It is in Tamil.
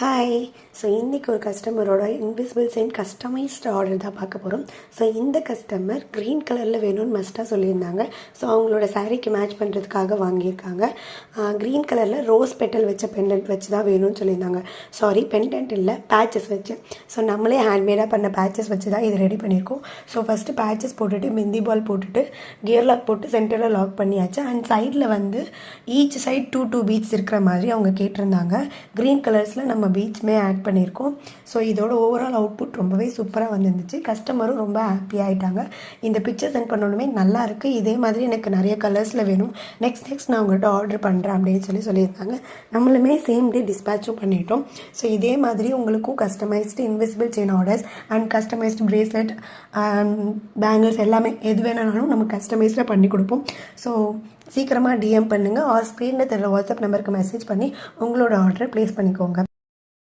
ஹாய். ஸோ இன்றைக்கி ஒரு கஸ்டமரோட இன்விசிபிள் செயின் கஸ்டமைஸ்டு ஆர்டர் தான் பார்க்க போகிறோம். ஸோ இந்த கஸ்டமர் க்ரீன் கலரில் வேணும்னு மஸ்ட்டாக சொல்லியிருந்தாங்க. ஸோ அவங்களோட சாரீக்கு மேட்ச் பண்ணுறதுக்காக வாங்கியிருக்காங்க. க்ரீன் கலரில் ரோஸ் பெட்டல் வச்ச பெண்டன்ட் வச்சு தான் வேணும்னு சொல்லியிருந்தாங்க. சாரி, பெண்டன்ட் இல்லை, பேச்சஸ் வச்சு. ஸோ நம்மளே ஹேண்ட்மேடாக பண்ண பேச்சஸ் வச்சு தான் இது ரெடி பண்ணியிருக்கோம். ஸோ ஃபஸ்ட்டு பேச்சஸ் போட்டுட்டு மெந்தி பால் போட்டுட்டு கியர் லாக் போட்டு சென்டரில் லாக் பண்ணியாச்சு. அண்ட் சைடில் வந்து ஈச் சைட் டூ பீட்ஸ் இருக்கிற மாதிரி அவங்க கேட்டிருந்தாங்க. க்ரீன் கலர்ஸில் நம்ம பீட்ஸுமே ஆட் பண்ணியிருக்கோம். ஸோ இதோட ஓவரால் அவுட்புட் ரொம்பவே சூப்பராக வந்துருந்துச்சு. கஸ்டமரும் ரொம்ப ஹாப்பி ஆகிட்டாங்க. இந்த பிக்சர் சென்ட் பண்ணணுமே நல்லா இருக்குது, இதே மாதிரி எனக்கு நிறைய கலர்ஸில் வேணும், நெக்ஸ்ட் நான் உங்கள்கிட்ட ஆர்டர் பண்ணுறேன் அப்படின்னு சொல்லியிருந்தாங்க. நம்மளுமே சேம் டே டிஸ்பேச்சும் பண்ணிட்டோம். ஸோ இதே மாதிரி உங்களுக்கும் customised invisible chain orders and customised bracelet, bangles எல்லாமே எது வேணுனாலும் நம்ம கஸ்டமைஸ்டாக பண்ணி கொடுப்போம். ஸோ சீக்கிரமாக டிஎம் பண்ணுங்கள் ஆர் ஸ்க்ரீனில் தெரியல வாட்ஸ்அப் நம்பருக்கு மெசேஜ் பண்ணி உங்களோட ஆர்டரை ப்ளேஸ் பண்ணிக்கோங்க.